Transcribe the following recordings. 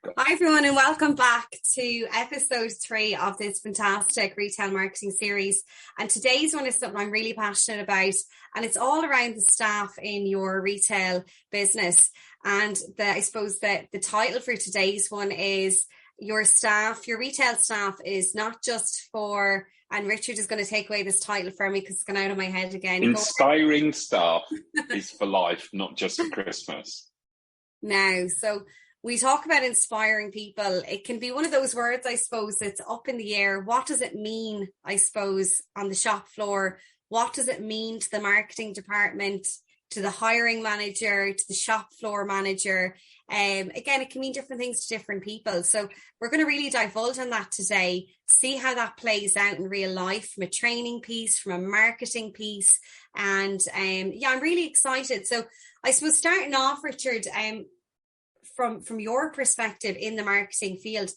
Hi everyone and welcome back to episode 3 of this fantastic retail marketing series. And today's one is something I'm really passionate about, and it's all around the staff in your retail business. And I suppose that the title for today's one is your staff, your retail staff is not just for, and Richard is going to take away this title for me because it's gone out of my head again. Inspiring staff is for life, not just for Christmas. Now, so we talk about inspiring people. It can be one of those words, I suppose, that's up in the air. What does it mean, I suppose, on the shop floor? What does it mean to the marketing department, to the hiring manager, to the shop floor manager? Again, it can mean different things to different people. So we're going to really divulge on that today, see how that plays out in real life from a training piece, from a marketing piece. And I'm really excited. So I suppose starting off, Richard, from your perspective in the marketing field,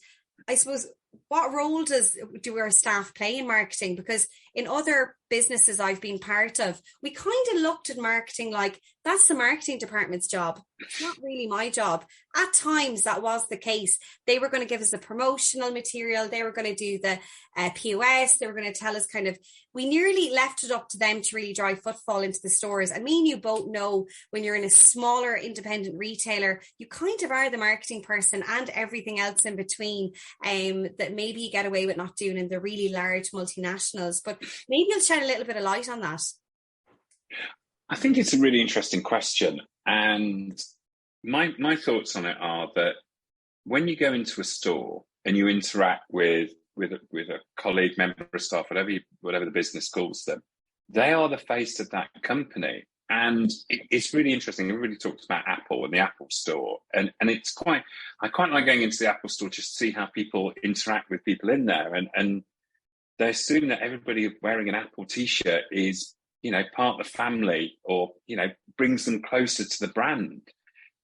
I suppose, what role do our staff play in marketing? Because in other businesses I've been part of, we kind of looked at marketing like that's the marketing department's job. It's not really my job. At times that was the case. They were going to give us the promotional material. They were going to do the POS. They were going to tell us we nearly left it up to them to really drive footfall into the stores. And me and you both know when you're in a smaller independent retailer, you kind of are the marketing person and everything else in between that maybe you get away with not doing in the really large multinationals. But maybe you'll shed a little bit of light on that. I think it's a really interesting question. And my thoughts on it are that when you go into a store and you interact with a colleague, member of staff, whatever the business calls them, they are the face of that company. And it's really interesting. Everybody talks about Apple and the Apple store. And I quite like going into the Apple store just to see how people interact with people in there. And they assume that everybody wearing an Apple t-shirt is, part of the family or, brings them closer to the brand.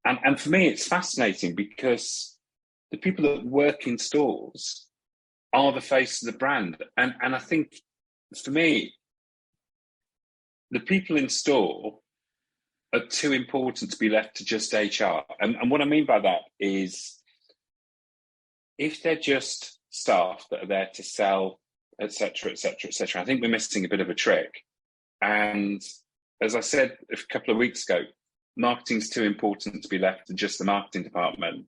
And for me, it's fascinating because the people that work in stores are the face of the brand. And I think for me, the people in store are too important to be left to just HR. And what I mean by that is if they're just staff that are there to sell, et cetera, I think we're missing a bit of a trick. And as I said a couple of weeks ago, marketing's too important to be left to just the marketing department.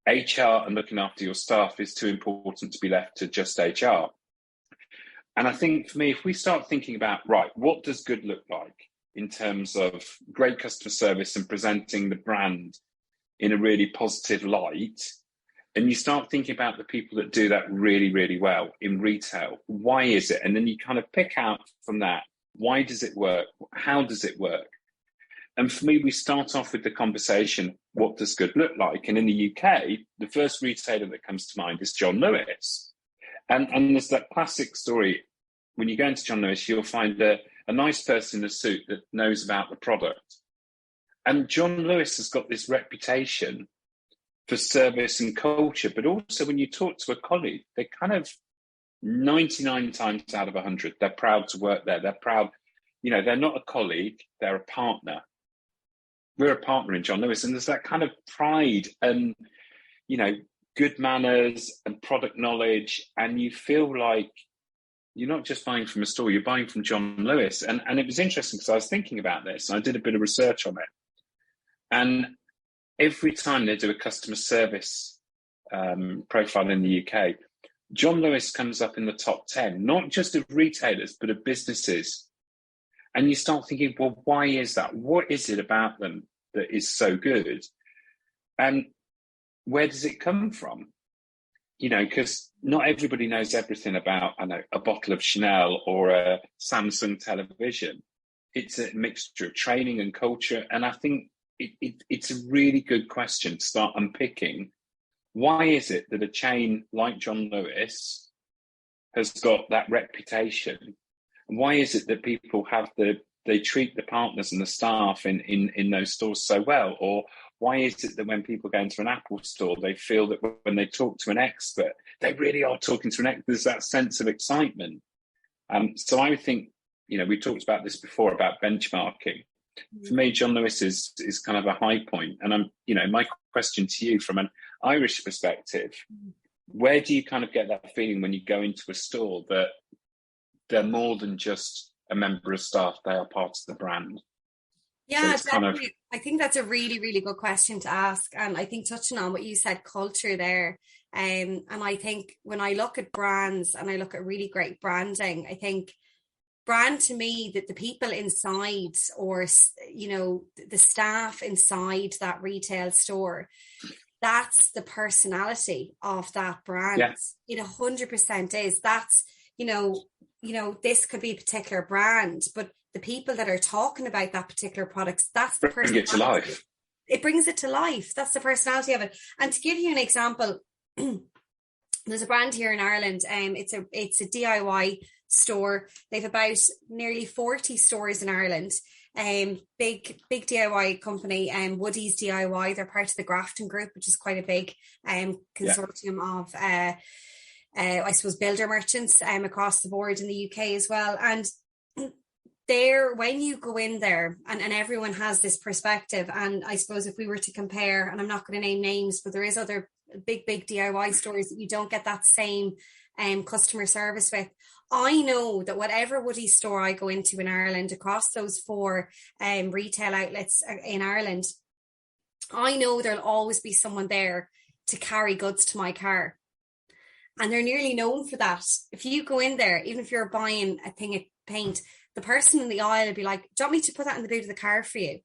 HR and looking after your staff is too important to be left to just HR. And I think for me, if we start thinking about, right, what does good look like in terms of great customer service and presenting the brand in a really positive light, and you start thinking about the people that do that really, really well in retail, why is it? And then you kind of pick out from that, why does it work? How does it work? And for me, we start off with the conversation, what does good look like? And in the UK, the first retailer that comes to mind is John Lewis. And there's that classic story. When you go into John Lewis, you'll find a nice person in a suit that knows about the product. And John Lewis has got this reputation for service and culture, but also when you talk to a colleague, they're kind of 99 times out of 100, they're proud to work there. They're proud, they're not a colleague, they're a partner. We're a partner in John Lewis, and there's that kind of pride and, good manners and product knowledge, and you feel like you're not just buying from a store, you're buying from John Lewis. And it was interesting because I was thinking about this, and I did a bit of research on it. And every time they do a customer service profile in the UK, John Lewis comes up in the top 10, not just of retailers, but of businesses. And you start thinking, well, why is that? What is it about them that is so good? And where does it come from? Because not everybody knows everything about, a bottle of Chanel or a Samsung television. It's a mixture of training and culture. And I think it's a really good question to start unpicking. Why is it that a chain like John Lewis has got that reputation? And why is it that people they treat the partners and the staff in those stores so well? Or why is it that when people go into an Apple store, they feel that when they talk to an expert, they really are talking to an expert? There's that sense of excitement. So I think, we talked about this before about benchmarking. for me, John Lewis is kind of a high point. And my question to you from an Irish perspective, where do you kind of get that feeling when you go into a store that they're more than just a member of staff, they are part of the brand? Yeah, so definitely. I think that's a really, really good question to ask. And I think touching on what you said, culture there. And I think when I look at brands and I look at really great branding, I think brand to me, that the people inside, or, the staff inside that retail store, that's the personality of that brand. Yeah. It 100% is. That's, this could be a particular brand, but the people that are talking about that particular product, that's the personality. Bring it to life. It brings it to life. That's the personality of it. And to give you an example, there's a brand here in Ireland. It's a DIY store. They've about nearly 40 stores in Ireland. Big DIY company, Woody's DIY. They're part of the Grafton Group, which is quite a big consortium of I suppose builder merchants across the board in the UK as well. And there, when you go in there, and everyone has this perspective, and I suppose if we were to compare, and I'm not going to name names, but there is other big DIY stores that you don't get that same customer service with. I know that whatever Woody's store I go into in Ireland, across those 4 retail outlets in Ireland, I know there'll always be someone there to carry goods to my car. And they're nearly known for that. If you go in there, even if you're buying a thing of paint, the person in the aisle will be like, do you want me to put that in the boot of the car for you?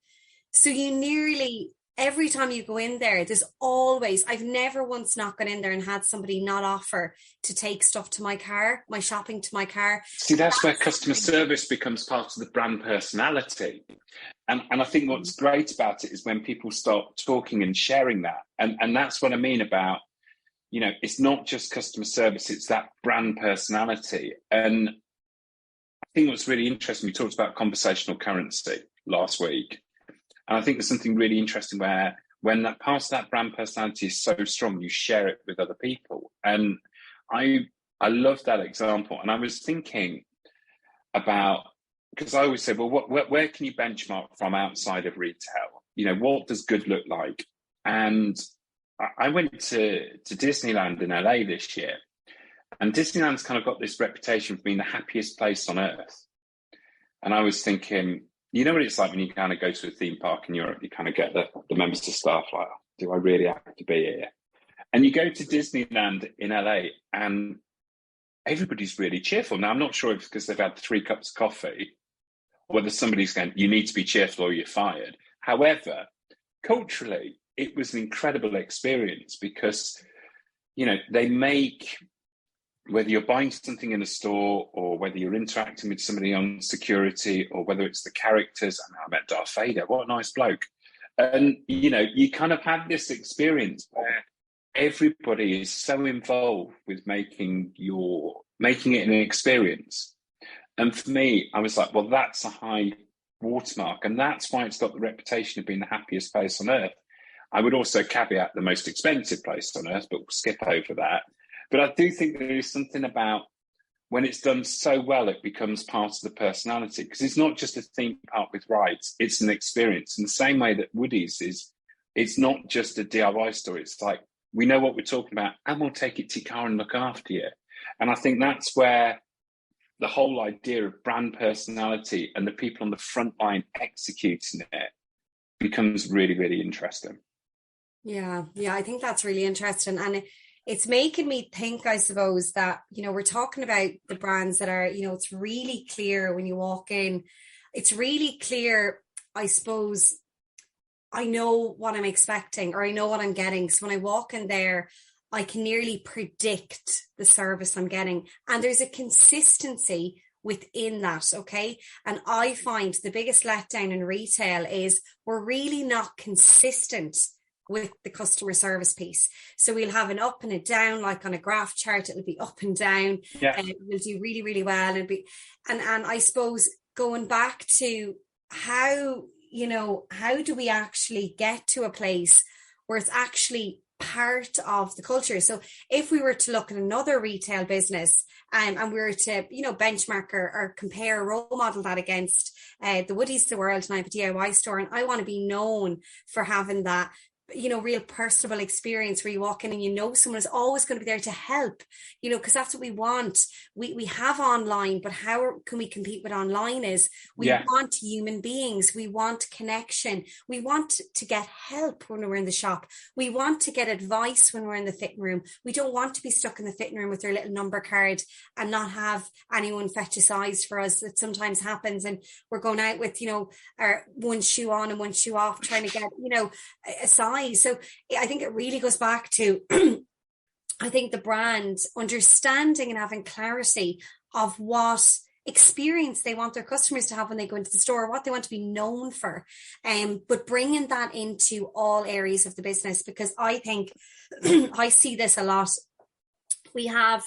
So you nearly, every time you go in there, there's always, I've never once not gone in there and had somebody not offer to take stuff to my car, my shopping to my car. See, that's where customer service becomes part of the brand personality. And I think what's great about it is when people start talking and sharing that. And that's what I mean about, it's not just customer service, it's that brand personality. And I think what's really interesting, we talked about conversational currency last week. And I think there's something really interesting where when that part of that brand personality is so strong, you share it with other people. And I love that example. And I was thinking about, because I always say, well, where can you benchmark from outside of retail? What does good look like? And I went to Disneyland in LA this year. And Disneyland's kind of got this reputation for being the happiest place on earth. And I was thinking, you know what it's like when you kind of go to a theme park in Europe, you kind of get the members of staff like, do I really have to be here? And you go to Disneyland in LA and everybody's really cheerful. Now, I'm not sure if it's because they've had 3 cups of coffee, or whether somebody's going, you need to be cheerful or you're fired. However, culturally, it was an incredible experience because, they make, whether you're buying something in a store or whether you're interacting with somebody on security or whether it's the characters. I met Darth Vader, what a nice bloke. And, you kind of have this experience where everybody is so involved with making it an experience. And for me, I was like, well, that's a high watermark. And that's why it's got the reputation of being the happiest place on earth. I would also caveat the most expensive place on earth, but we'll skip over that. But I do think there is something about when it's done so well, it becomes part of the personality, because it's not just a theme park with rides, it's an experience. In the same way that Woody's is, it's not just a DIY store. It's like, we know what we're talking about and we'll take it to your car and look after you. And I think that's where the whole idea of brand personality and the people on the front line executing it becomes really, really interesting. Yeah, I think that's really interesting. And it's making me think, I suppose, that, we're talking about the brands that are, it's really clear when you walk in. It's really clear, I suppose, I know what I'm expecting or I know what I'm getting. So when I walk in there, I can nearly predict the service I'm getting. And there's a consistency within that, okay? And I find the biggest letdown in retail is we're really not consistent with the customer service piece. So we'll have an up and a down, like on a graph chart, it'll be up and down, and we'll do really, really well. And I suppose going back to how do we actually get to a place where it's actually part of the culture. So if we were to look at another retail business and we were to, benchmark or compare, role model that against the Woodies of the world, and I have a DIY store, and I want to be known for having that, real personable experience where you walk in and someone is always going to be there to help, because that's what we want. We have online, but how can we compete with online is we want human beings. We want connection. We want to get help when we're in the shop. We want to get advice when we're in the fitting room. We don't want to be stuck in the fitting room with their little number card and not have anyone fetch a size for us. That sometimes happens, and we're going out with, our one shoe on and one shoe off, trying to get, a size. So I think it really goes back to, I think the brand understanding and having clarity of what experience they want their customers to have when they go into the store, what they want to be known for, but bringing that into all areas of the business, because I think I see this a lot. We have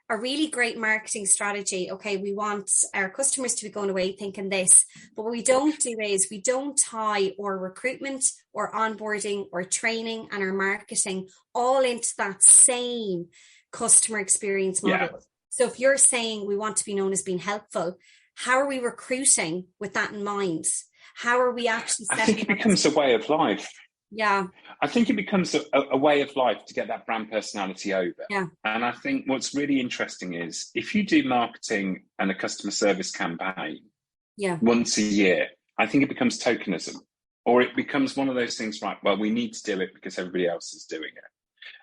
a really great marketing strategy. Okay, we want our customers to be going away thinking this, but what we don't do is we don't tie our recruitment or onboarding or training and our marketing all into that same customer experience model. Yeah. So if you're saying we want to be known as being helpful, how are we recruiting with that in mind? How are we actually setting I think it becomes a way of life. Yeah. I think it becomes a way of life to get that brand personality over. Yeah. And I think what's really interesting is if you do marketing and a customer service campaign once a year, I think it becomes tokenism, or it becomes one of those things, right, well, we need to do it because everybody else is doing it.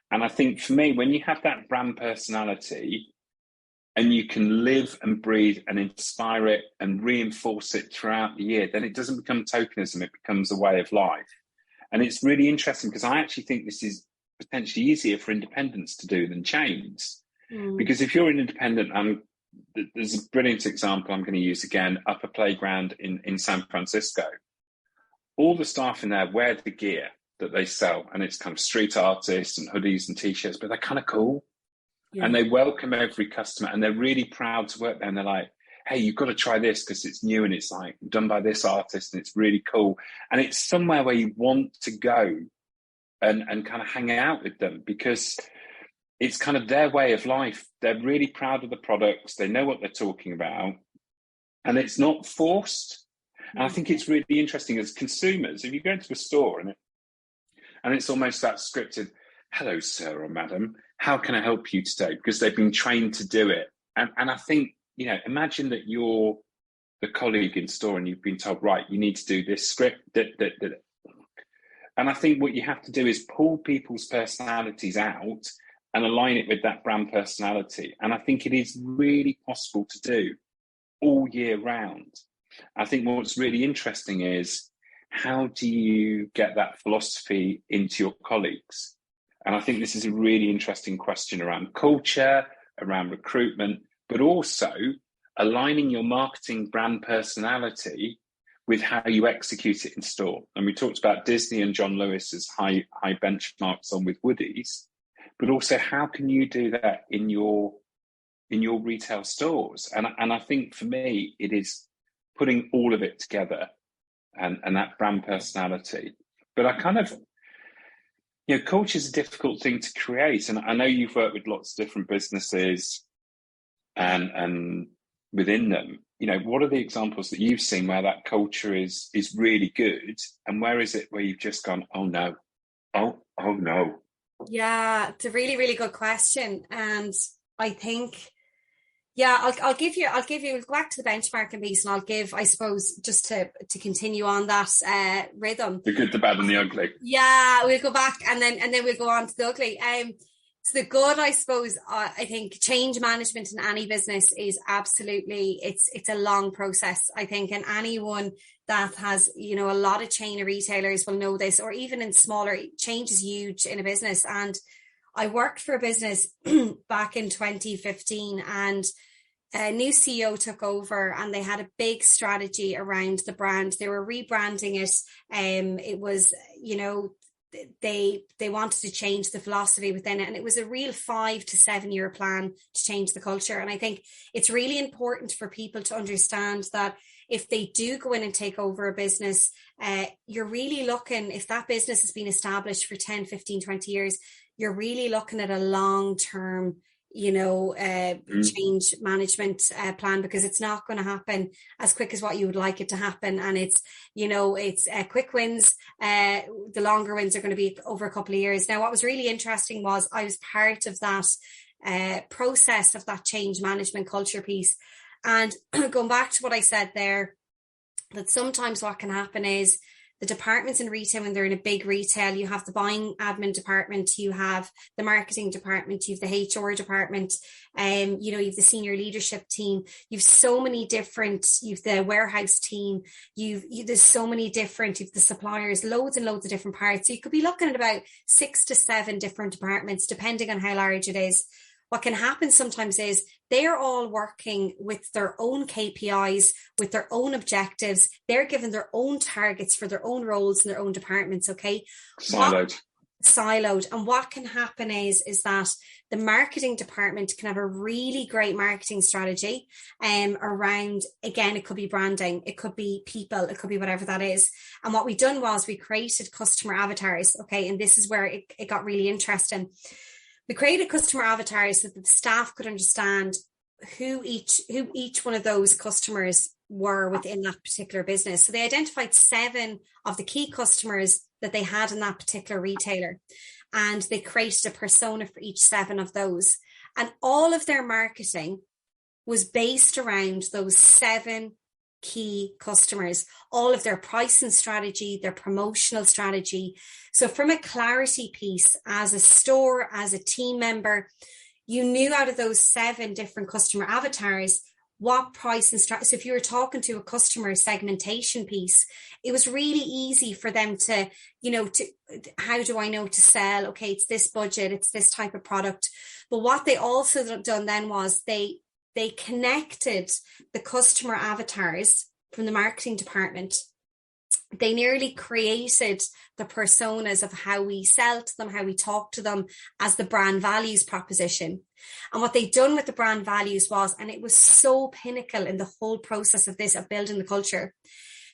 And I think for me, when you have that brand personality and you can live and breathe and inspire it and reinforce it throughout the year, then it doesn't become tokenism, it becomes a way of life. And it's really interesting because I actually think this is potentially easier for independents to do than chains. Because if you're an independent, there's a brilliant example I'm going to use again, Upper Playground in San Francisco. All the staff in there wear the gear that they sell, and it's kind of street artists and hoodies and T-shirts, but they're kind of cool. Yeah. And they welcome every customer, and they're really proud to work there. And they're like, hey, you've got to try this because it's new and it's like done by this artist and it's really cool. And it's somewhere where you want to go and kind of hang out with them because it's kind of their way of life. They're really proud of the products. They know what they're talking about, and it's not forced. And I think it's really interesting as consumers, if you go into a store and it's almost that scripted, hello, sir or madam, how can I help you today? Because they've been trained to do it. And I think, imagine that you're the colleague in store and you've been told, right, you need to do this script. And I think what you have to do is pull people's personalities out and align it with that brand personality. And I think it is really possible to do all year round. I think what's really interesting is how do you get that philosophy into your colleagues? And I think this is a really interesting question around culture, around recruitment, but also aligning your marketing brand personality with how you execute it in store. And we talked about Disney and John Lewis's high benchmarks on with Woodies, but also how can you do that in your retail stores? And I think for me, it is putting all of it together and that brand personality. But I kind of, culture is a difficult thing to create. And I know you've worked with lots of different businesses and within them, what are the examples that you've seen where that culture is really good, and where is it where you've just gone, oh no, oh no? Yeah, it's a really, really good question. And I think, I'll give you, we'll go back to the benchmarking piece, and I'll give, I suppose, just to continue on that rhythm. The good, the bad and the ugly. Yeah, we'll go back and then we'll go on to the ugly. So the good, I suppose, I think change management in any business is absolutely, it's a long process, I think. And anyone that has, a lot of chain of retailers will know this, or even in smaller, change is huge in a business. And I worked for a business back in 2015, and a new CEO took over, and they had a big strategy around the brand. They were rebranding it. It was, they wanted to change the philosophy within it, and it was a real 5 to 7 year plan to change the culture. And I think it's really important for people to understand that if they do go in and take over a business, you're really looking, if that business has been established for 10, 15, 20 years, you're really looking at a long-term, change management plan, because it's not going to happen as quick as what you would like it to happen. And it's quick wins. The longer wins are going to be over a couple of years. Now, what was really interesting was I was part of that process of that change management culture piece. And going back to what I said there, that sometimes what can happen is the departments in retail, when they're in a big retail, you have the buying admin department, you have the marketing department, you have the HR department, you have the senior leadership team, you've so many different, you've the warehouse team, there's so many different, you've the suppliers, loads and loads of different parts. So you could be looking at about 6 to 7 different departments, depending on how large it is. What can happen sometimes is they're all working with their own KPIs, with their own objectives. They're given their own targets for their own roles in their own departments, okay? Siloed. And what can happen is that the marketing department can have a really great marketing strategy around, again, it could be branding, it could be people, it could be whatever that is. And what we done was we created customer avatars, okay? And this is where it got really interesting. We created customer avatars so that the staff could understand who each one of those customers were within that particular business. So they identified 7 of the key customers that they had in that particular retailer, and they created a persona for each 7 of those. And all of their marketing was based around those 7 key customers, all of their pricing strategy, their promotional strategy. So from a clarity piece, as a store, as a team member, you knew out of those 7 different customer avatars what price and strategy. So if you were talking to a customer segmentation piece, it was really easy for them to, how do I know to sell? Okay, it's this budget, it's this type of product. But what they also done then was they connected the customer avatars from the marketing department. They nearly created the personas of how we sell to them, how we talk to them as the brand values proposition. And what they'd done with the brand values was, and it was so pinnacle in the whole process of this, of building the culture,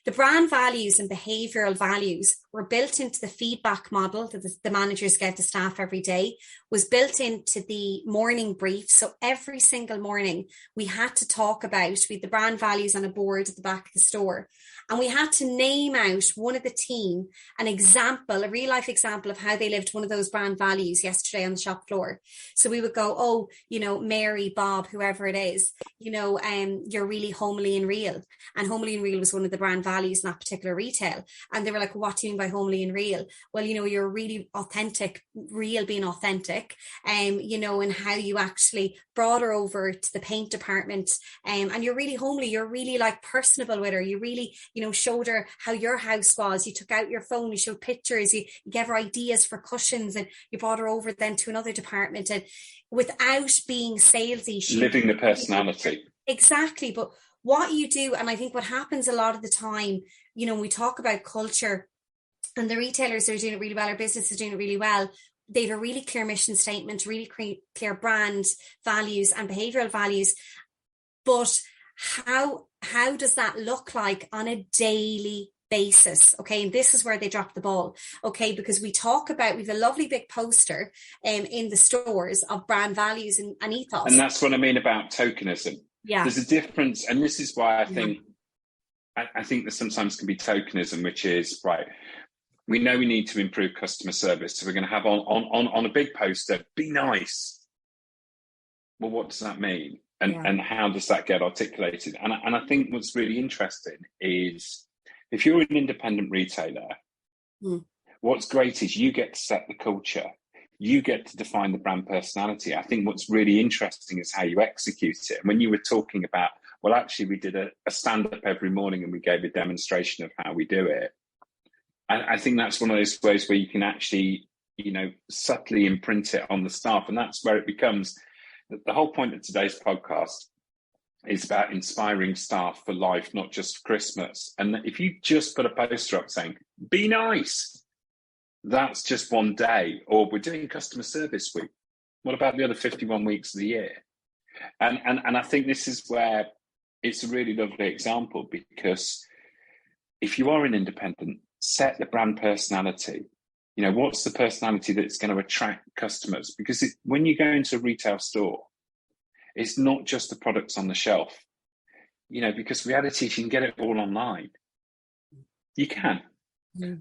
the brand values and behavioural values were built into the feedback model that the managers gave the staff every day, was built into the morning brief. So every single morning we had to talk about, we had the brand values on a board at the back of the store, and we had to name out one of the team, an example, a real life example of how they lived one of those brand values yesterday on the shop floor. So we would go, Mary, Bob, whoever it is, you're really homely and real. And homely and real was one of the brand values in that particular retail. And they were like, what do you mean by homely and real? Well, you're really authentic, real being authentic, and how you actually brought her over to the paint department, and you're really homely, you're really like personable with her, you really, showed her how your house was, you took out your phone, you showed pictures, you gave her ideas for cushions, and you brought her over then to another department, and without being salesy, living the personality. Exactly. But what you do, and I think what happens a lot of the time, when we talk about culture, and the retailers are doing it really well, our business is doing it really well, they have a really clear mission statement, really clear brand values and behavioural values. But how does that look like on a daily basis? Okay, and this is where they drop the ball. Okay, because we have a lovely big poster in the stores of brand values and ethos. And that's what I mean about tokenism. Yeah. There's a difference, and this is why I think there sometimes can be tokenism, which is, right, we know we need to improve customer service, so we're going to have on a big poster, be nice. Well, what does that mean? And how does that get articulated? And I think what's really interesting is, if you're an independent retailer, what's great is you get to set the culture. You get to define the brand personality. I think what's really interesting is how you execute it. And when you were talking about, well, actually, we did a stand-up every morning and we gave a demonstration of how we do it. I think that's one of those ways where you can actually, subtly imprint it on the staff. And that's where it becomes, the whole point of today's podcast is about inspiring staff for life, not just for Christmas. And if you just put a poster up saying, be nice, that's just one day. Or we're doing customer service week. What about the other 51 weeks of the year? And I think this is where it's a really lovely example, because if you are an independent, set the brand personality. You know, what's the personality that's going to attract customers? Because when you go into a retail store, it's not just the products on the shelf. You know, because reality is you can get it all online. You can. Yeah.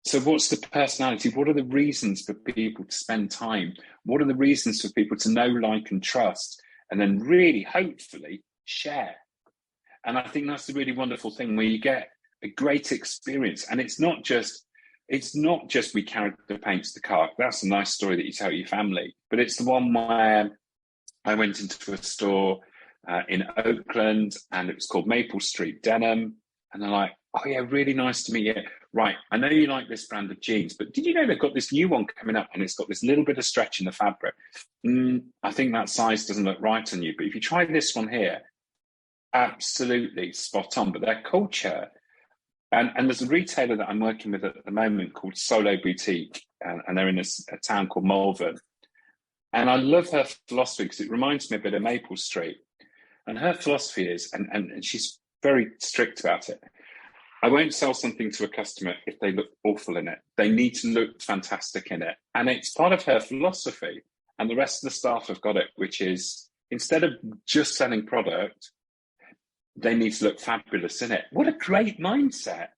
So what's the personality? What are the reasons for people to spend time? What are the reasons for people to know, like, and trust, and then really, hopefully, share? And I think that's the really wonderful thing, where you get a great experience. And it's not just we carried the paint to the car. That's a nice story that you tell your family. But it's the one where I went into a store in Oakland, and it was called Maple Street Denim. And they're like, oh yeah, really nice to meet you. Right, I know you like this brand of jeans, but did you know they've got this new one coming up, and it's got this little bit of stretch in the fabric? I think that size doesn't look right on you, but if you try this one here, absolutely spot on. But their culture, and there's a retailer that I'm working with at the moment called Solo Boutique, and they're in a town called Malvern. And I love her philosophy because it reminds me a bit of Maple Street. And her philosophy is, and she's very strict about it, I won't sell something to a customer if they look awful in it. They need to look fantastic in it. And it's part of her philosophy. And the rest of the staff have got it, which is, instead of just selling product, they need to look fabulous in it. What a great mindset.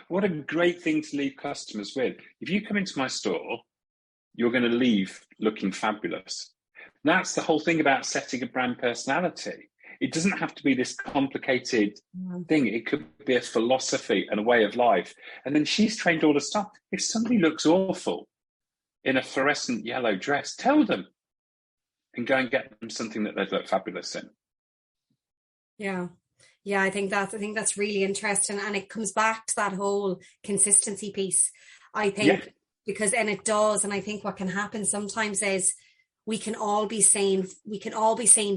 What a great thing to leave customers with. If you come into my store, you're going to leave looking fabulous. That's the whole thing about setting a brand personality. It doesn't have to be this complicated thing. It could be a philosophy and a way of life. And then she's trained all the staff. If somebody looks awful in a fluorescent yellow dress, tell them, and go and get them something that they'd look fabulous in. Yeah. Yeah, I think that's really interesting. And it comes back to that whole consistency piece, I think, because, and it does. And I think what can happen sometimes is we can all be saying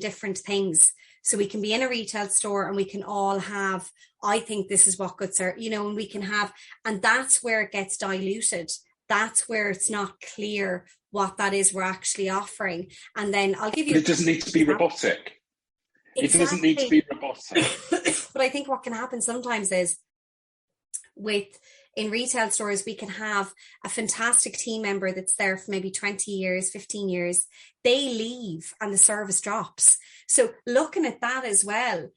different things. So we can be in a retail store and we can all have, I think this is what goods are, and we can have, and that's where it gets diluted. That's where it's not clear what that is we're actually offering. And then I'll give you. But it doesn't need to be robotic. Exactly. It doesn't need to be robotic. But I think what can happen sometimes is in retail stores, we can have a fantastic team member that's there for maybe 20 years, 15 years. They leave and the service drops. So looking at that as well,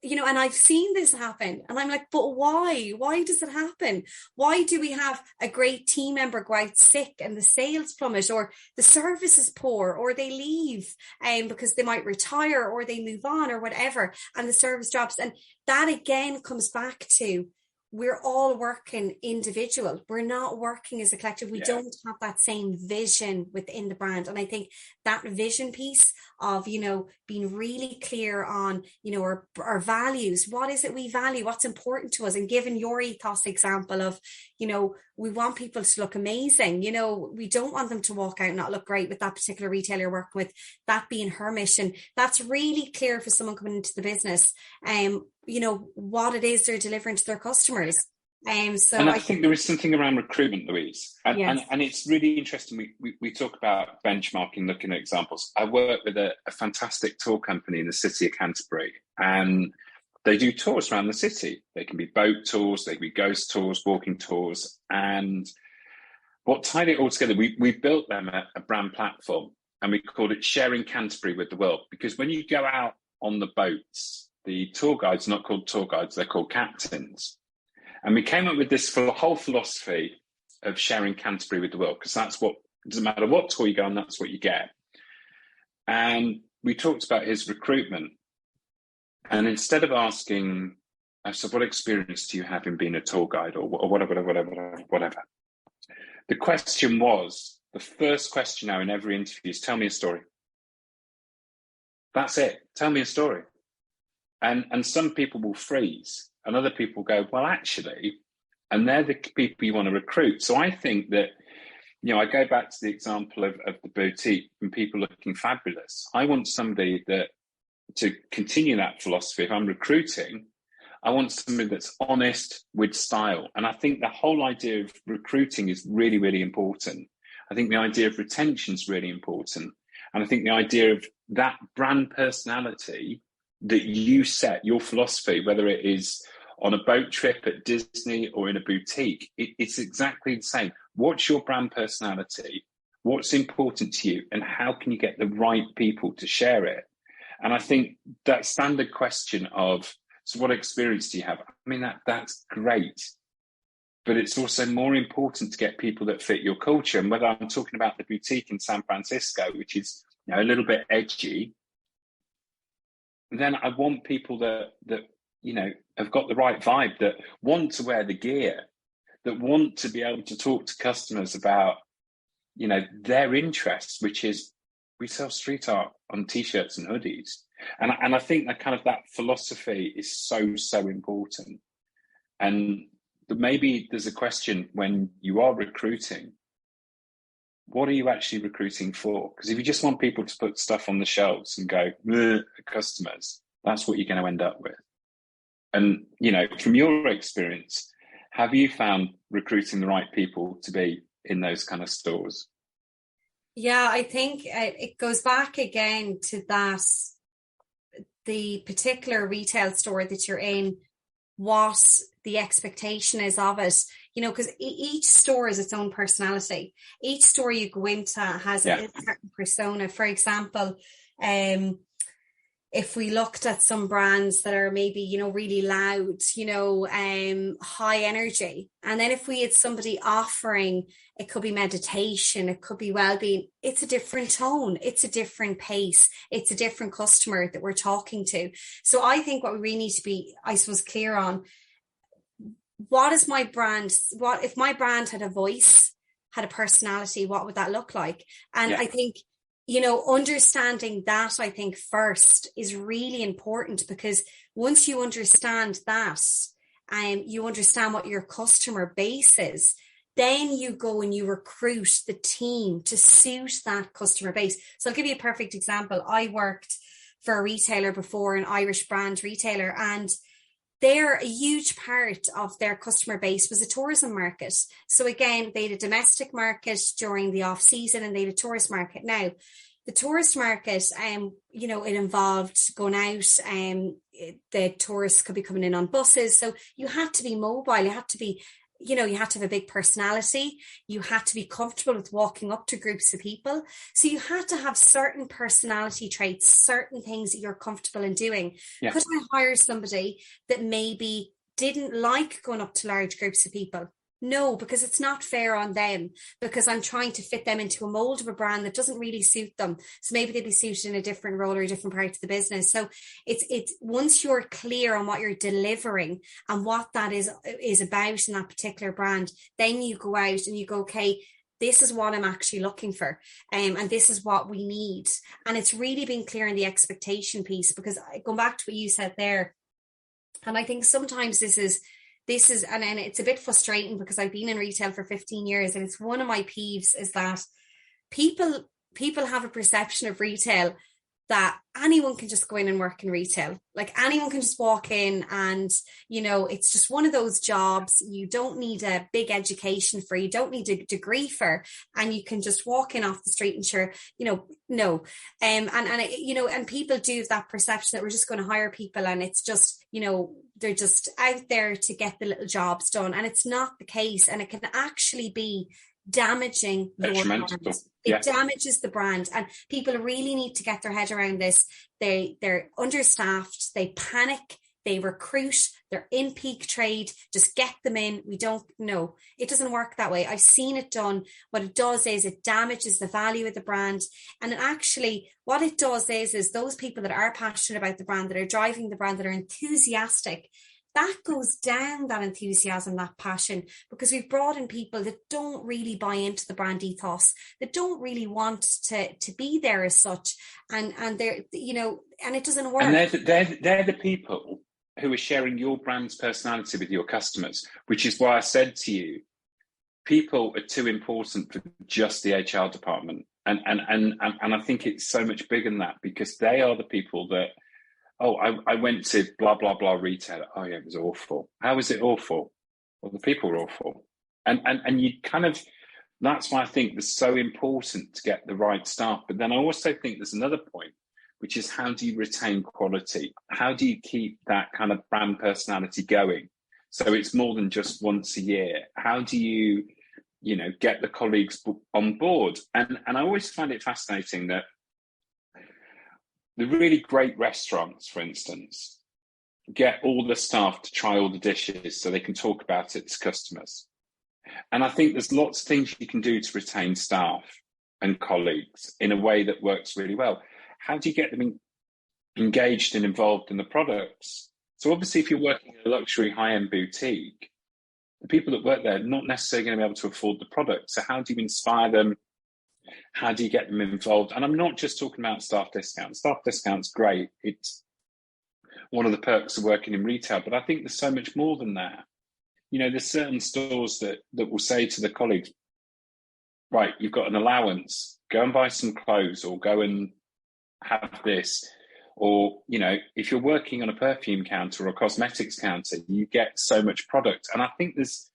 and I've seen this happen, and I'm like, but why? Why does it happen? Why do we have a great team member go out sick and the sales plummet, or the service is poor, or they leave because they might retire or they move on or whatever, and the service drops? And that again comes back to, we're all working individual. We're not working as a collective. We don't have that same vision within the brand. And I think that vision piece of, being really clear on, our values. What is it we value? What's important to us? And given your ethos example of, we want people to look amazing. We don't want them to walk out and not look great with that particular retailer you're working with, that being her mission. That's really clear for someone coming into the business. What it is they're delivering to their customers. And I think there is something around recruitment, Louise, and it's really interesting. We talk about benchmarking, looking at examples. I work with a fantastic tour company in the city of Canterbury, and they do tours around the city. They can be boat tours, they can be ghost tours, walking tours. And what tied it all together, we built them a brand platform, and we called it Sharing Canterbury with the World. Because when you go out on the boats, the tour guides are not called tour guides, they're called captains. And we came up with this whole philosophy of sharing Canterbury with the world, because that's what, it doesn't matter what tour you go on, that's what you get. And we talked about his recruitment. And instead of asking, so what experience do you have in being a tour guide or whatever, the question was, the first question now in every interview is, tell me a story. That's it. Tell me a story. And some people will freeze, and other people go, well, actually, and they're the people you want to recruit. So I think that, I go back to the example of the boutique and people looking fabulous. I want somebody to continue that philosophy. If I'm recruiting, I want somebody that's honest with style. And I think the whole idea of recruiting is really, really important. I think the idea of retention is really important. And I think the idea of that brand personality that you set, your philosophy, whether it is on a boat trip at Disney or in a boutique, it's exactly the same. What's your brand personality? What's important to you? And how can you get the right people to share it? And I think that standard question of, so what experience do you have? I mean, that's great. But it's also more important to get people that fit your culture. And whether I'm talking about the boutique in San Francisco, which is, you know, a little bit edgy, then I want people that you know, have got the right vibe, that want to wear the gear, that want to be able to talk to customers about, you know, their interests, which is, we sell street art on t-shirts and hoodies. And I think that kind of that philosophy is so important. And maybe there's a question when you are recruiting, what are you actually recruiting for? Because if you just want people to put stuff on the shelves and go, customers, that's what you're going to end up with. And, you know, from your experience, have you found recruiting the right people to be in those kind of stores? Yeah, I think it goes back again to that, the particular retail store that you're in, what the expectation is of it, you know, because each store is its own personality. Each store you go into has a certain persona. For example, if we looked at some brands that are maybe, you know, really loud, you know, high energy, and then if we had somebody offering, it could be meditation, it could be well-being, it's a different tone, it's a different pace, it's a different customer that we're talking to. So I think what we really need to be, I suppose, clear on, what is my brand? What if my brand had a voice, had a personality, what would that look like? And I think, you know, understanding that, I think, first is really important, because once you understand that, you understand what your customer base is, then you go and you recruit the team to suit that customer base. So I'll give you a perfect example. I worked for a retailer before, an Irish brand retailer, and a huge part of their customer base was a tourism market. So again, they had a domestic market during the off season, and they had a tourist market. Now, the tourist market, you know, it involved going out, the tourists could be coming in on buses. So you had to be mobile. You had to be, you know, you had to have a big personality. You had to be comfortable with walking up to groups of people. So you had to have certain personality traits, certain things that you're comfortable in doing. Yeah. Could I hire somebody that maybe didn't like going up to large groups of people? No, because it's not fair on them, because I'm trying to fit them into a mold of a brand that doesn't really suit them. So maybe they'd be suited in a different role or a different part of the business. So it's once you're clear on what you're delivering and what that is about in that particular brand, then you go out and you go, okay, this is what I'm actually looking for, and this is what we need. And it's really being clear in the expectation piece, because going back to what you said there, and I think sometimes this is, and it's a bit frustrating, because I've been in retail for 15 years, and it's one of my peeves, is that people have a perception of retail that anyone can just go in and work in retail. Like anyone can just walk in and, you know, it's just one of those jobs you don't need a big education for, you don't need a degree for, and you can just walk in off the street and sure, you know, no. You know, and people do have that perception that we're just going to hire people and it's just, you know, they're just out there to get the little jobs done. And it's not the case. And it can actually be damaging your brand. It damages the brand, and people really need to get their head around this. They're understaffed, they panic, they recruit, they're in peak trade, just get them in. We don't know. It doesn't work that way. I've seen it done. What it does is it damages the value of the brand. And it actually, what it does is those people that are passionate about the brand, that are driving the brand, that are enthusiastic, that goes down, that enthusiasm, that passion, because we've brought in people that don't really buy into the brand ethos, that don't really want to be there as such, and they're, you know, and it doesn't work. And they're the people who are sharing your brand's personality with your customers, which is why I said to you, people are too important for just the HR department, and I think it's so much bigger than that, because they are the people that, oh, I went to blah, blah, blah retailer. Oh, yeah, it was awful. How was it awful? Well, the people were awful. And you kind of, that's why I think it's so important to get the right staff. But then I also think there's another point, which is how do you retain quality? How do you keep that kind of brand personality going? So it's more than just once a year. How do you, get the colleagues on board? And I always find it fascinating that the really great restaurants, for instance, get all the staff to try all the dishes so they can talk about it to customers. And I think there's lots of things you can do to retain staff and colleagues in a way that works really well. How do you get them engaged and involved in the products? So obviously, if you're working in a luxury high-end boutique, the people that work there are not necessarily going to be able to afford the product. So how do you inspire them? How do you get them involved? And I'm not just talking about staff discounts. Staff discounts, great. It's one of the perks of working in retail, but I think there's so much more than that. There's certain stores that will say to the colleagues, right, you've got an allowance, go and buy some clothes or go and have this. Or, if you're working on a perfume counter or a cosmetics counter, you get so much product. And I think there's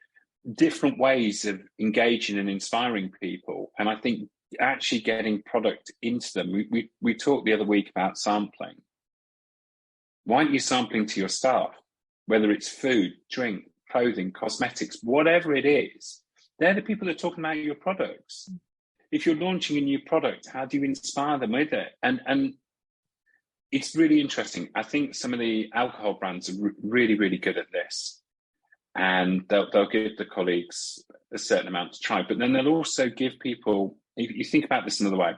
different ways of engaging and inspiring people. And I think actually getting product into them. We talked the other week about sampling. Why aren't you sampling to your staff? Whether it's food, drink, clothing, cosmetics, whatever it is, they're the people that are talking about your products. If you're launching a new product, how do you inspire them with it? And it's really interesting. I think some of the alcohol brands are really, really good at this. And they'll give the colleagues a certain amount to try, but then they'll also give people, if you think about this another way,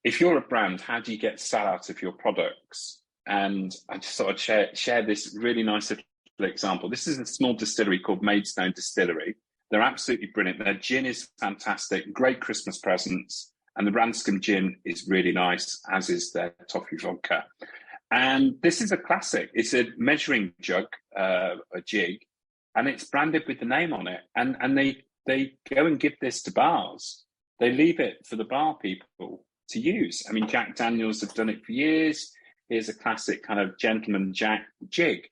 if you're a brand, how do you get sell out of your products? And I just thought I'd share this really nice little example. This is a small distillery called Maidstone Distillery. They're absolutely brilliant. Their gin is fantastic, great Christmas presents, and the Branscombe gin is really nice, as is their toffee vodka. And this is a classic. It's a measuring jug, a jig, and it's branded with the name on it. And they go and give this to bars. They leave it for the bar people to use. I mean, Jack Daniels have done it for years. Here's a classic kind of Gentleman Jack jig.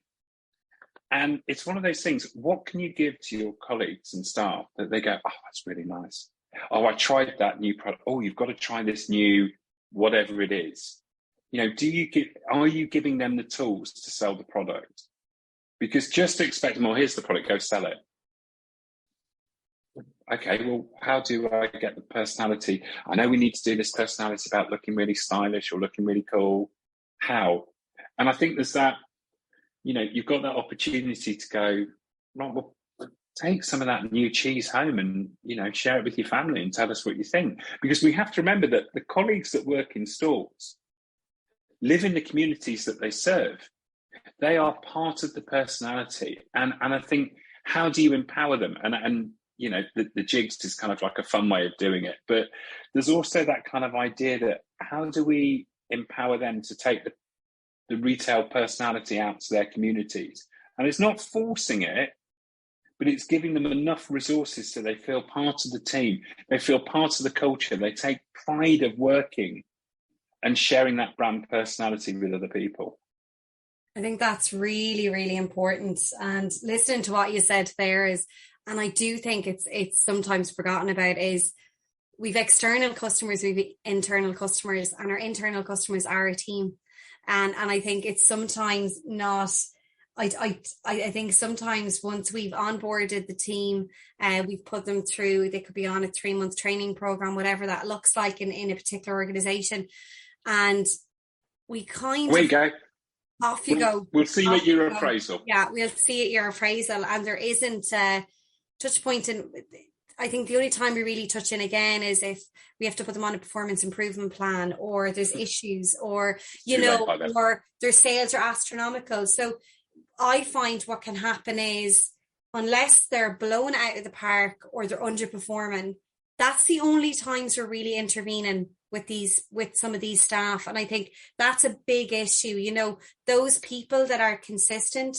And it's one of those things, what can you give to your colleagues and staff that they go, oh, that's really nice. Oh, I tried that new product. Oh, you've got to try this new, whatever it is. Are you giving them the tools to sell the product? Because just to expect them, here's the product, go sell it. Okay, well, how do I get the personality? I know we need to do this personality about looking really stylish or looking really cool. How? And I think there's that, you've got that opportunity to go, right, well, take some of that new cheese home and, share it with your family and tell us what you think. Because we have to remember that the colleagues that work in stores live in the communities that they serve. They are part of the personality. And I think, how do you empower them? And the jigs is kind of like a fun way of doing it. But there's also that kind of idea that how do we empower them to take the retail personality out to their communities? And it's not forcing it, but it's giving them enough resources so they feel part of the team. They feel part of the culture. They take pride of working and sharing that brand personality with other people. I think that's really, really important. And listening to what you said there and I do think it's sometimes forgotten about, is we've external customers, we've internal customers, and our internal customers are a team. And I think it's sometimes not, I think sometimes once we've onboarded the team, we've put them through, they could be on a 3-month training program, whatever that looks like in a particular organization. And we go. Off you go. We'll see you at your appraisal. Yeah, we'll see at your appraisal. And there isn't a touch point. And I think the only time we really touch in again is if we have to put them on a performance improvement plan, or there's issues, or, or their sales are astronomical. So I find what can happen is, unless they're blown out of the park or they're underperforming, that's the only times we're really intervening with some of these staff. And I think that's a big issue. Those people that are consistent,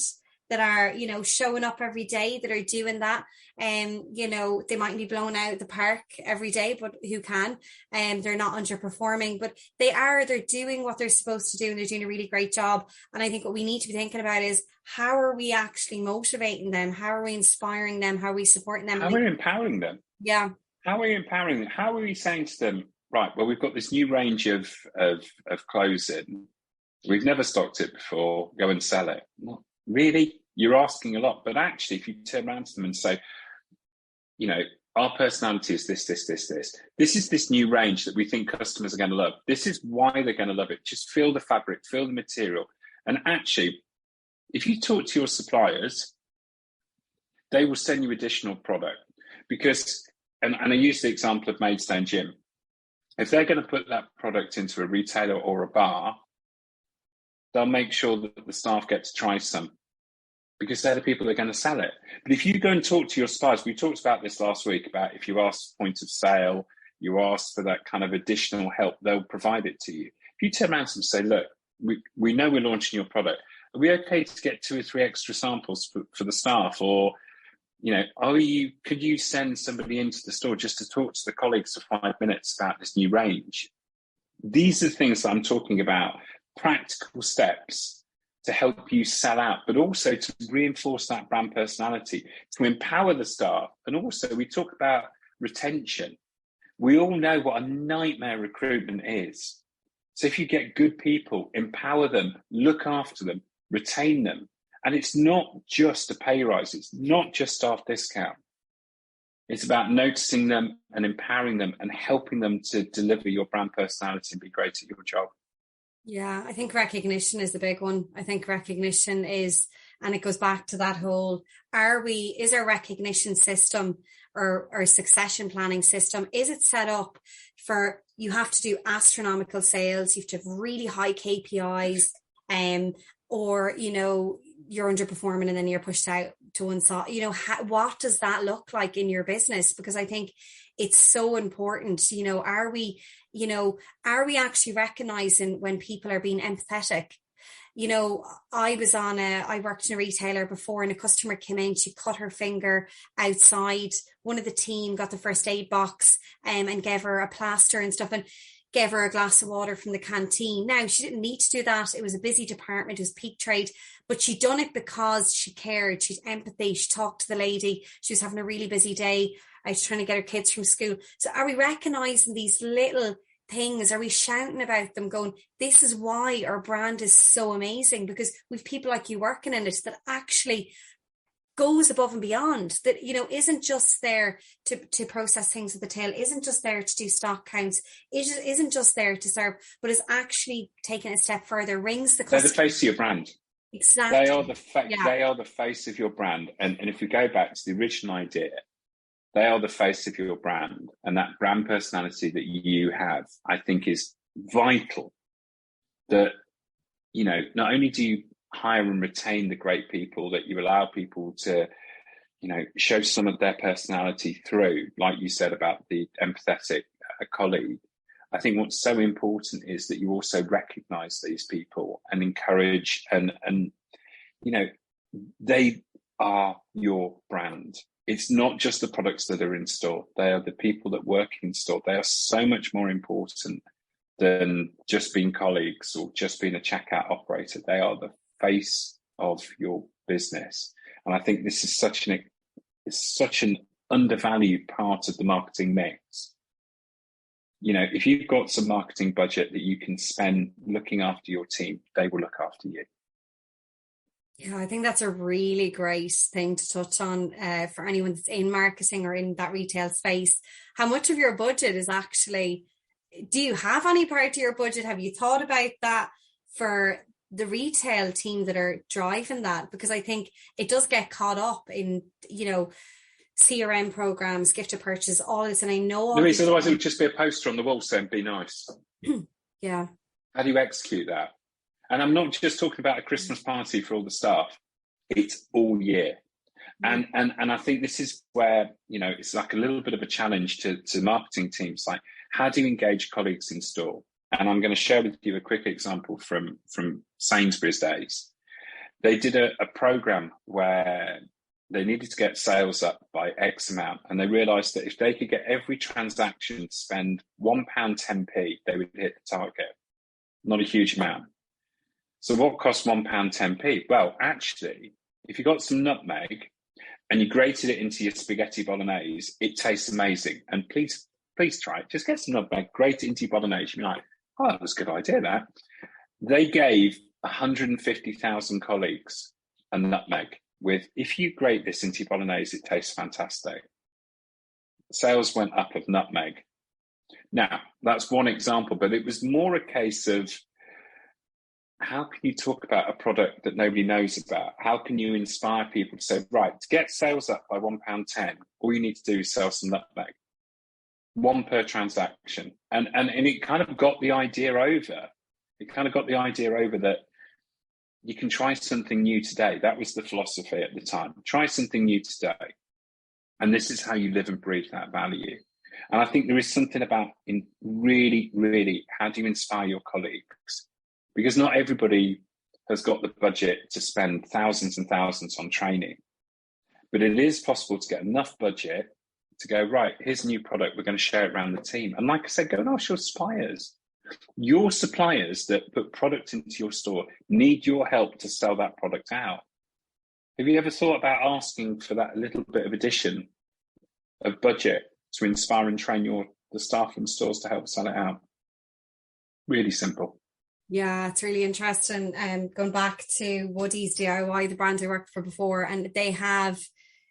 that are, showing up every day, that are doing that, they mightn't be blown out of the park every day, but who can? They're not underperforming, but they're doing what they're supposed to do, and they're doing a really great job. And I think what we need to be thinking about is, how are we actually motivating them? How are we inspiring them? How are we supporting them? How are we empowering them? Yeah. How are we empowering them? How are we saying to them, right, well, we've got this new range of clothing. We've never stocked it before. Go and sell it. Not really. You're asking a lot. But actually, if you turn around to them and say, you know, our personality is this. This is this new range that we think customers are going to love. This is why they're going to love it. Just feel the fabric, feel the material. And actually, if you talk to your suppliers, they will send you additional product. Because, and I use the example of Maidstone Gym. If they're going to put that product into a retailer or a bar, they'll make sure that the staff get to try some, because they're the people that are going to sell it. But if you go and talk to your suppliers, we talked about this last week, about if you ask point of sale, you ask for that kind of additional help, they'll provide it to you. If you turn around to them and say, look, we know we're launching your product. Are we okay to get 2 or 3 extra samples for the staff? Or, you know, could you send somebody into the store just to talk to the colleagues for 5 minutes about this new range? These are things that I'm talking about, practical steps to help you sell out, but also to reinforce that brand personality, to empower the staff. And also, we talk about retention. We all know what a nightmare recruitment is. So if you get good people, empower them, look after them, retain them. And it's not just a pay rise. It's not just staff discount. It's about noticing them and empowering them and helping them to deliver your brand personality and be great at your job. Yeah, I think recognition is the big one. I think recognition is, and it goes back to that whole, is our recognition system or our succession planning system, is it set up for, you have to do astronomical sales, you have to have really high KPIs, or, you know, you're underperforming and then you're pushed out to one side. You know, what does that look like in your business? Because I think it's so important. You know, are we actually recognizing when people are being empathetic? You know, I worked in a retailer before, and a customer came in, she cut her finger outside. One of the team got the first aid box and gave her a plaster and stuff, and gave her a glass of water from the canteen. Now, she didn't need to do that. It was a busy department. It was peak trade, but she'd done it because she cared. She'd empathy. She talked to the lady. She was having a really busy day. I was trying to get her kids from school. So are we recognizing these little things? Are we shouting about them, going, this is why our brand is so amazing? Because we've people like you working in it that actually goes above and beyond, that, you know, isn't just there to process things at the tail, isn't just there to do stock counts, isn't just there to serve, but is actually taking a step further, rings the customer. They're the face of your brand. Exactly. They are the face of your brand. And if we go back to the original idea, they are the face of your brand. And that brand personality that you have, I think, is vital. That, you know, not only do you hire and retain the great people, that you allow people to, you know, show some of their personality through, like you said about the empathetic colleague. I think what's so important is that you also recognize these people and encourage and you know, they are your brand. It's not just the products that are in store. They are the people that work in store. They are so much more important than just being colleagues or just being a checkout operator. They are the face of your business. And I think this is such an undervalued part of the marketing mix. You know, if you've got some marketing budget that you can spend looking after your team, they will look after you. Yeah, I think that's a really great thing to touch on for anyone that's in marketing or in that retail space. How much of your budget is actually, do you have any part of your budget? Have you thought about that for the retail team that are driving that? Because I think it does get caught up in, you know, CRM programs, gift to purchase, all this. And I know Louise, otherwise it would just be a poster on the wall saying be nice. Yeah. How do you execute that? And I'm not just talking about a Christmas party for all the staff. It's all year. And I think this is where, you know, it's like a little bit of a challenge to marketing teams. Like, how do you engage colleagues in store? And I'm going to share with you a quick example from Sainsbury's days. They did a program where they needed to get sales up by X amount. And they realized that if they could get every transaction to spend £1.10p, they would hit the target. Not a huge amount. So what cost £1.10p? Well, actually, if you got some nutmeg and you grated it into your spaghetti bolognese, it tastes amazing. And please please try it. Just get some nutmeg, grate it into your bolognese. You'll be like, oh, that was a good idea, that. They gave 150,000 colleagues a nutmeg with, if you grate this into your bolognese, it tastes fantastic. Sales went up of nutmeg. Now, that's one example, but it was more a case of, how can you talk about a product that nobody knows about? How can you inspire people to say, right, to get sales up by £1.10, all you need to do is sell some nutmeg. One per transaction. And it kind of got the idea over. It kind of got the idea over that you can try something new today. That was the philosophy at the time. Try something new today. And this is how you live and breathe that value. And I think there is something about in really, really, how do you inspire your colleagues? Because not everybody has got the budget to spend thousands and thousands on training. But it is possible to get enough budget to go, right, here's a new product, we're going to share it around the team. And like I said, go and ask your suppliers. Your suppliers that put product into your store need your help to sell that product out. Have you ever thought about asking for that little bit of addition of budget to inspire and train the staff in stores to help sell it out? Really simple. Yeah, it's really interesting. Going back to Woody's DIY, the brand I worked for before, and they have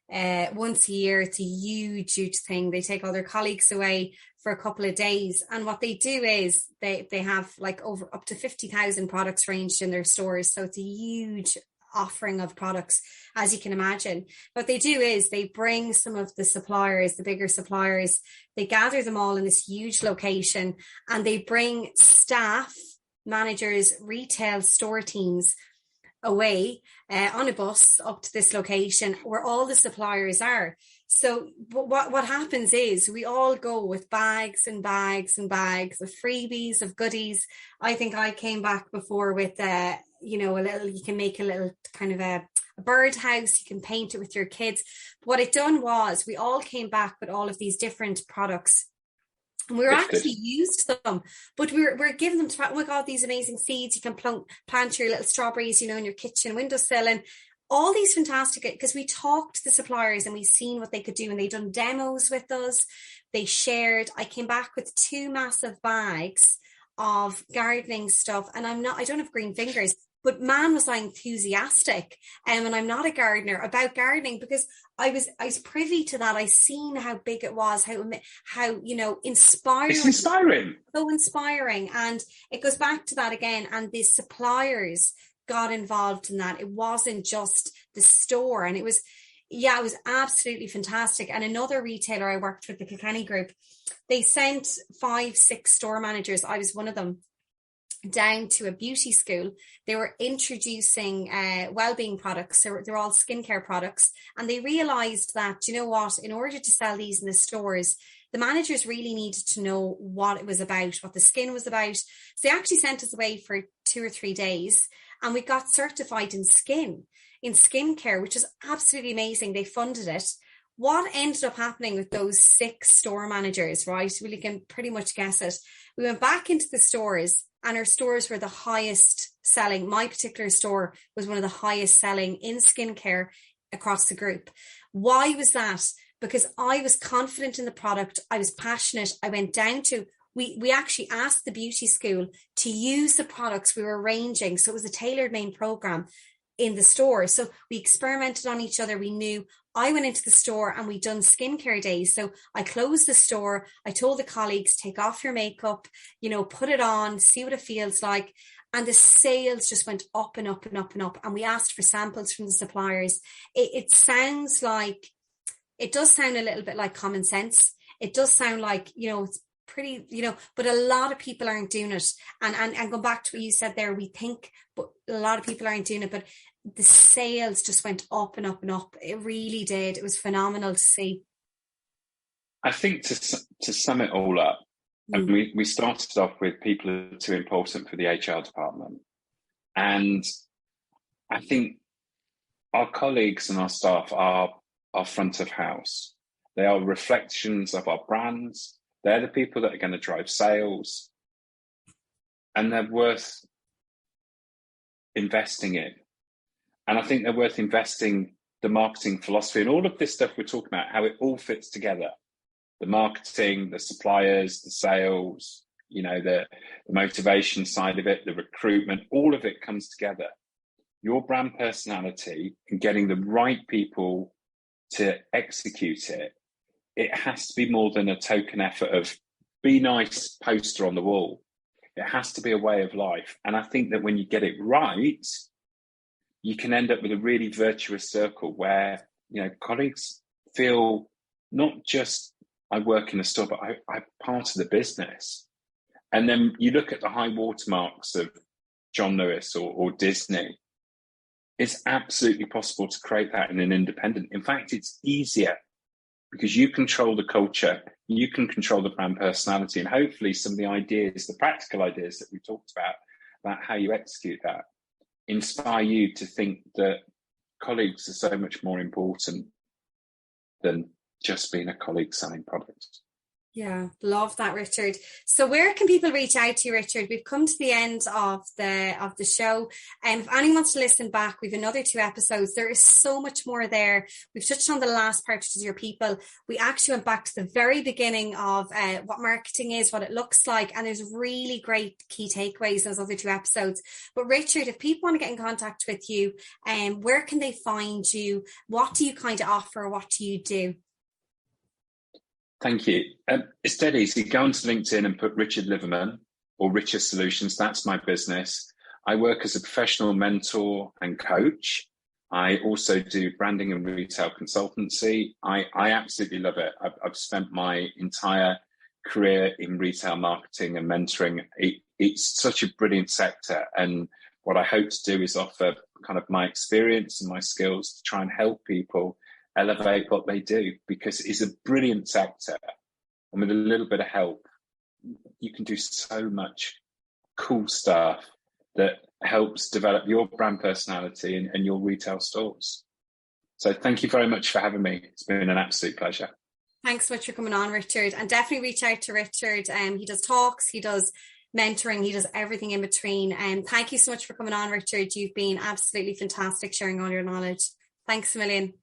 once a year, it's a huge thing. They take all their colleagues away for a couple of days, and what they do is they have like over up to 50,000 products ranged in their stores. So it's a huge offering of products, as you can imagine. What they do is they bring some of the suppliers, the bigger suppliers, they gather them all in this huge location, and they bring staff, managers, retail store teams away on a bus up to this location where all the suppliers are. So what happens is we all go with bags and bags and bags of freebies, of goodies. I think I came back before with a little, you can make a little kind of a birdhouse, you can paint it with your kids. What it done was we all came back with all of these different products. And we were actually used them, but we're giving them to, oh my God, these amazing seeds. You can plant your little strawberries, in your kitchen windowsill, and all these fantastic, because we talked to the suppliers and we seen what they could do, and they done demos with us. They shared. I came back with 2 massive bags of gardening stuff, and I don't have green fingers, but man was I enthusiastic. And I'm not a gardener, about gardening, because I was privy to that. I seen how big it was, how inspiring. It's inspiring. So inspiring. And it goes back to that again. And the suppliers got involved in that. It wasn't just the store. And it was absolutely fantastic. And another retailer I worked with, the Kilkenny Group, they sent 5-6 store managers. I was one of them, down to a beauty school. They were introducing well-being products. They're all skincare products. And they realized that, in order to sell these in the stores, the managers really needed to know what it was about, what the skin was about. So they actually sent us away for 2 or 3 days, and we got certified in skincare, which is absolutely amazing. They funded it. What ended up happening with those 6 store managers, right? Well, you can pretty much guess it. We went back into the stores, and our stores were the highest selling. My particular store was one of the highest selling in skincare across the group. Why was that? Because I was confident in the product. I was passionate. I went down to, we actually asked the beauty school to use the products we were arranging. So it was a tailored main program in the store. So we experimented on each other. We knew. I went into the store and we'd done skincare days. So I closed the store. I told the colleagues, take off your makeup, put it on, see what it feels like. And the sales just went up and up and up and up. And we asked for samples from the suppliers. It sounds like, it does sound a little bit like common sense. It does sound like, it's pretty, but a lot of people aren't doing it. And go back to what you said there, we think, but a lot of people aren't doing it. But the sales just went up and up and up. It really did. It was phenomenal to see. I think to sum it all up, and we started off with people are too important for the HR department. And I think our colleagues and our staff are our front of house. They are reflections of our brands. They're the people that are going to drive sales. And they're worth investing in. And I think they're worth investing the marketing philosophy and all of this stuff we're talking about, how it all fits together. the marketing, the suppliers, the sales, the motivation side of it, the recruitment, all of it comes together. Your brand personality and getting the right people to execute it, it has to be more than a token effort of be nice poster on the wall. It has to be a way of life. And I think that when you get it right, you can end up with a really virtuous circle where, colleagues feel not just I work in a store, but I'm part of the business. And then you look at the high watermarks of John Lewis or Disney. It's absolutely possible to create that in an independent. In fact, it's easier because you control the culture, you can control the brand personality, and hopefully some of the ideas, the practical ideas that we talked about how you execute that, inspire you to think that colleagues are so much more important than just being a colleague selling products. Yeah, love that, Richard. So where can people reach out to you, Richard? We've come to the end of the show. And if anyone wants to listen back, we've another 2 episodes. There is so much more there. We've touched on the last part, which is your people. We actually went back to the very beginning of what marketing is, what it looks like. And there's really great key takeaways in those other 2 episodes. But Richard, if people want to get in contact with you, where can they find you? What do you kind of offer? What do you do? Thank you. It's dead easy. Go onto LinkedIn and put Richard Liverman or Richer Solutions. That's my business. I work as a professional mentor and coach. I also do branding and retail consultancy. I absolutely love it. I've spent my entire career in retail marketing and mentoring. It's such a brilliant sector. And what I hope to do is offer kind of my experience and my skills to try and help people elevate what they do, because it's a brilliant sector, and with a little bit of help you can do so much cool stuff that helps develop your brand personality and your retail stores. So thank you very much for having me. It's been an absolute pleasure. Thanks so much for coming on, Richard, and definitely reach out to Richard. He does talks, he does mentoring, he does everything in between. And thank you so much for coming on, Richard. You've been absolutely fantastic sharing all your knowledge. Thanks a million.